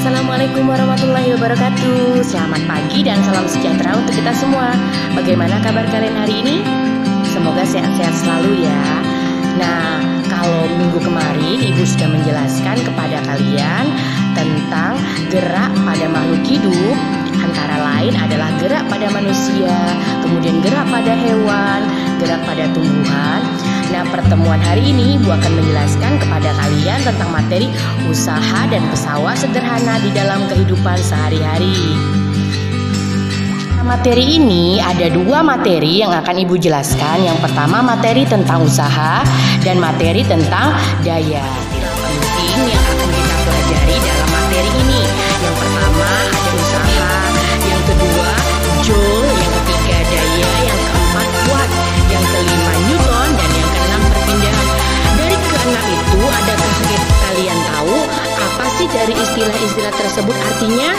Assalamualaikum warahmatullahi wabarakatuh. Selamat pagi dan salam sejahtera untuk kita semua. Bagaimana kabar kalian hari ini? Semoga sehat-sehat selalu ya. Nah, kalau minggu kemarin Ibu sudah menjelaskan kepada kalian tentang gerak pada makhluk hidup. Antara lain adalah gerak pada manusia, kemudian gerak pada hewan, gerak pada tumbuhan. Nah, pertemuan hari ini Ibu akan menjelaskan kepada kalian tentang materi usaha dan pesawat sederhana di dalam kehidupan sehari-hari. Materi ini ada dua materi yang akan Ibu jelaskan. Yang pertama materi tentang usaha dan materi tentang daya. Penting yang akan kita pelajari dalam materi ini. Yang pertama ada usaha, yang kedua joule, yang ketiga daya, yang keempat watt, yang kelima newton, dan yang keenam perpindahan. Dari keenam itu, adakah kalian tahu apa sih dari istilah-istilah tersebut artinya?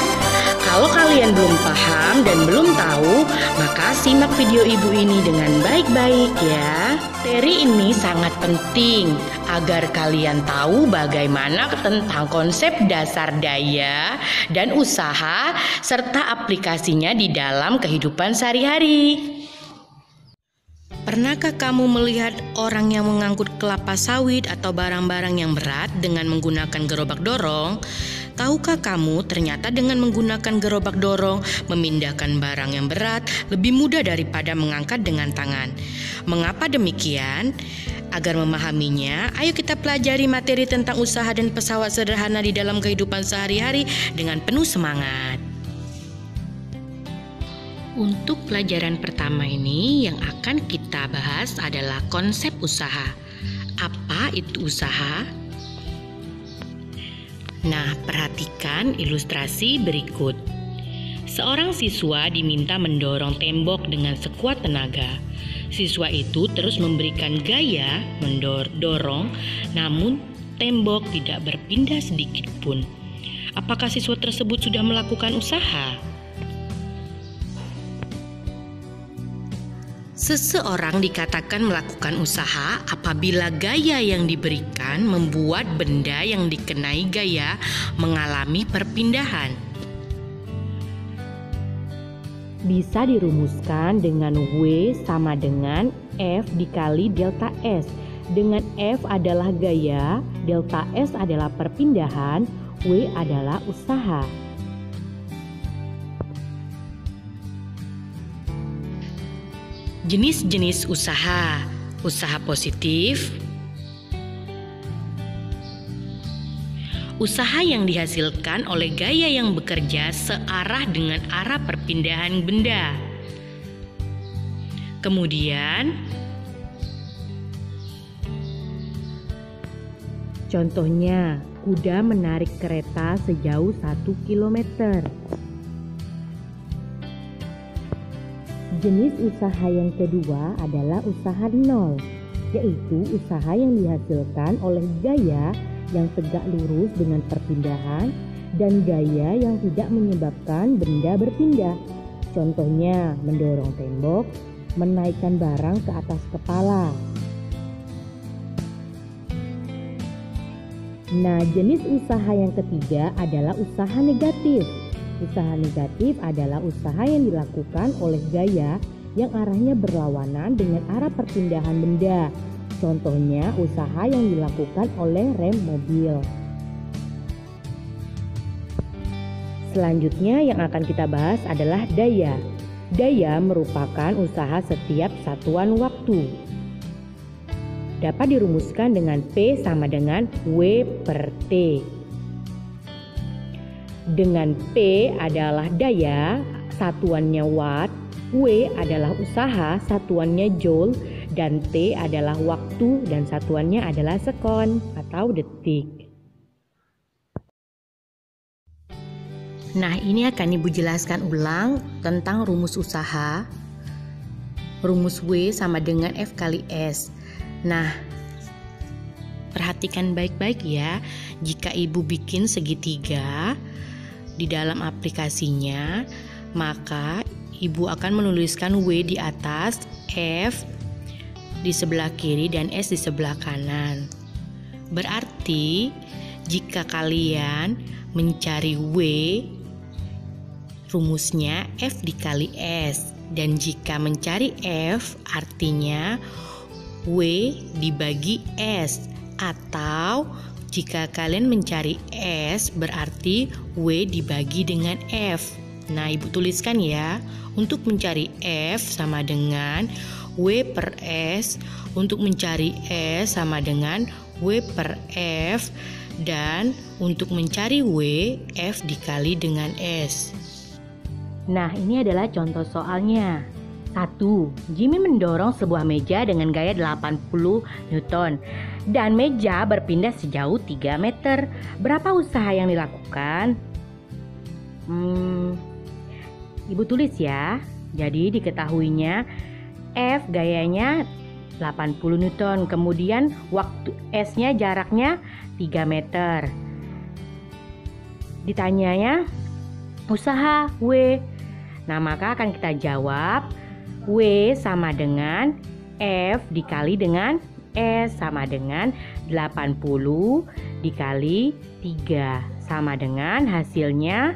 Kalau kalian belum paham dan belum tahu, maka simak video Ibu ini dengan baik-baik ya. Materi ini sangat penting agar kalian tahu bagaimana tentang konsep dasar daya dan usaha serta aplikasinya di dalam kehidupan sehari-hari. Pernahkah kamu melihat orang yang mengangkut kelapa sawit atau barang-barang yang berat dengan menggunakan gerobak dorong? Tahukah kamu ternyata dengan menggunakan gerobak dorong memindahkan barang yang berat lebih mudah daripada mengangkat dengan tangan? Mengapa demikian? Agar memahaminya, ayo kita pelajari materi tentang usaha dan pesawat sederhana di dalam kehidupan sehari-hari dengan penuh semangat. Untuk pelajaran pertama ini yang akan kita bahas adalah konsep usaha. Apa itu usaha? Nah, perhatikan ilustrasi berikut. Seorang siswa diminta mendorong tembok dengan sekuat tenaga. Siswa itu terus memberikan gaya mendorong, namun tembok tidak berpindah sedikit pun. Apakah siswa tersebut sudah melakukan usaha? Seseorang dikatakan melakukan usaha apabila gaya yang diberikan membuat benda yang dikenai gaya mengalami perpindahan. Bisa dirumuskan dengan W sama dengan F dikali delta S. Dengan F adalah gaya, delta S adalah perpindahan, W adalah usaha. Jenis-jenis usaha. Usaha positif, usaha yang dihasilkan oleh gaya yang bekerja searah dengan arah perpindahan benda. Kemudian, contohnya, kuda menarik kereta sejauh 1 kilometer. Jenis usaha yang kedua adalah usaha nol, yaitu usaha yang dihasilkan oleh gaya yang tegak lurus dengan perpindahan dan gaya yang tidak menyebabkan benda berpindah. Contohnya, mendorong tembok, menaikkan barang ke atas kepala. Nah, jenis usaha yang ketiga adalah usaha negatif. Usaha negatif adalah usaha yang dilakukan oleh gaya yang arahnya berlawanan dengan arah perpindahan benda. Contohnya, usaha yang dilakukan oleh rem mobil. Selanjutnya yang akan kita bahas adalah daya. Daya merupakan usaha setiap satuan waktu. Dapat dirumuskan dengan P sama dengan W per T. Dengan P adalah daya, satuannya watt, W adalah usaha, satuannya joule, dan T adalah waktu dan satuannya adalah sekon atau detik. Nah, ini akan Ibu jelaskan ulang tentang rumus usaha. Rumus W sama dengan F kali S. Nah, perhatikan baik-baik ya. Jika Ibu bikin segitiga di dalam aplikasinya, maka Ibu akan menuliskan W di atas, F di sebelah kiri dan S di sebelah kanan. Berarti Jika kalian mencari W, rumusnya F dikali S. Dan jika mencari F, artinya W dibagi S. Atau jika kalian mencari S, berarti W dibagi dengan F. Nah, Ibu tuliskan ya. Untuk mencari F sama dengan W per S. Untuk mencari S sama dengan W per F. Dan untuk mencari W, F dikali dengan S. Nah, ini adalah contoh soalnya. 1. Jimmy mendorong sebuah meja dengan gaya 80 Newton dan meja berpindah sejauh 3 meter. Berapa usaha yang dilakukan? Ibu tulis ya. Jadi diketahuinya F gayanya 80 Newton. Kemudian waktu S-nya jaraknya 3 meter. Ditanyanya usaha W. Nah, maka akan kita jawab W sama dengan F dikali dengan S sama dengan 80 dikali 3 sama dengan hasilnya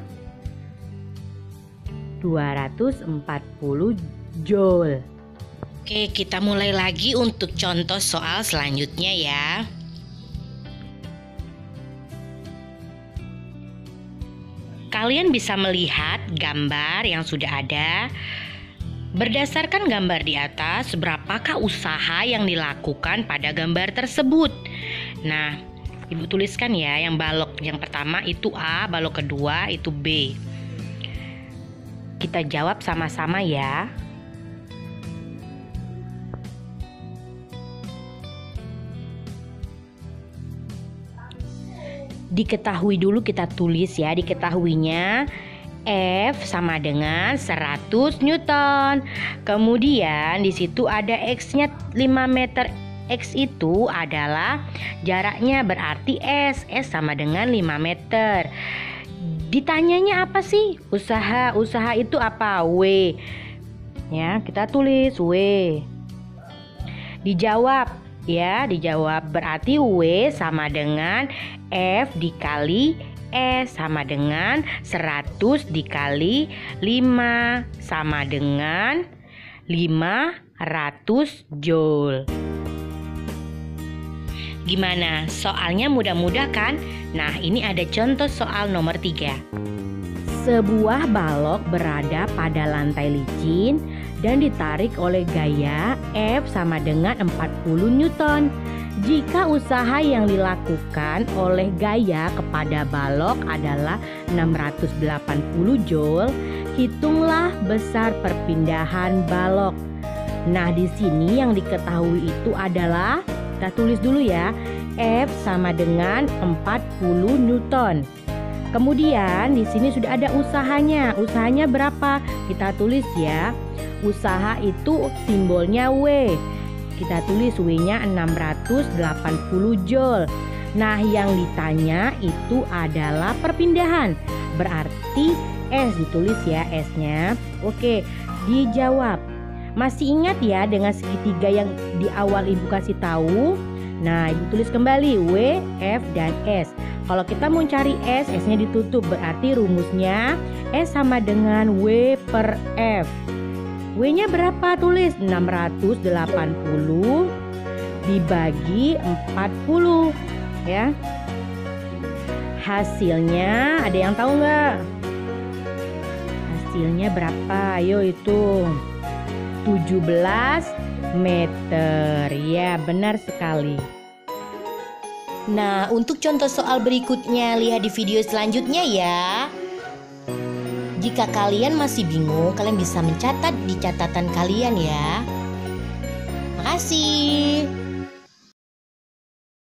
240 Joule. Oke, kita mulai lagi untuk contoh soal selanjutnya ya. Kalian bisa melihat gambar yang sudah ada. Berdasarkan gambar di atas, berapakah usaha yang dilakukan pada gambar tersebut? Nah, Ibu tuliskan ya, yang balok yang pertama itu A, balok kedua itu B. Kita jawab sama-sama ya. Diketahui dulu kita tulis ya, diketahuinya F sama dengan 100 Newton. Kemudian di situ ada X-nya 5 meter. X itu adalah jaraknya, berarti S sama dengan 5 meter. Ditanyanya apa sih? Usaha itu apa? W. Ya, kita tulis W. Dijawab. Ya, dijawab berarti W sama dengan F dikali S sama dengan 100 dikali 5 sama dengan 500 Joule. Gimana? Soalnya mudah-mudah kan? Nah, ini ada contoh soal nomor 3. Sebuah balok berada pada lantai licin dan ditarik oleh gaya F sama dengan 40 Newton. Jika usaha yang dilakukan oleh gaya kepada balok adalah 680 Joule, hitunglah besar perpindahan balok. Nah, di sini yang diketahui itu adalah, kita tulis dulu ya, F sama dengan 40 Newton. Kemudian di sini sudah ada usahanya. Usahanya berapa? Kita tulis ya. Usaha itu simbolnya W. Kita tulis W-nya 680 Joule. Nah, yang ditanya itu adalah perpindahan. Berarti S ditulis ya, S-nya. Oke, dijawab. Masih ingat ya dengan segitiga yang di awal Ibu kasih tahu? Nah, Ibu tulis kembali W, F, dan S. Kalau kita mau cari S, S-nya ditutup. Berarti rumusnya S sama dengan W per F. W-nya berapa? Tulis 680 dibagi 40 ya. Hasilnya ada yang tahu nggak? Hasilnya berapa? Ayo hitung. 17 meter. Ya, benar sekali. Nah, untuk contoh soal berikutnya lihat di video selanjutnya ya. Jika kalian masih bingung, kalian bisa mencatat di catatan kalian ya. Makasih.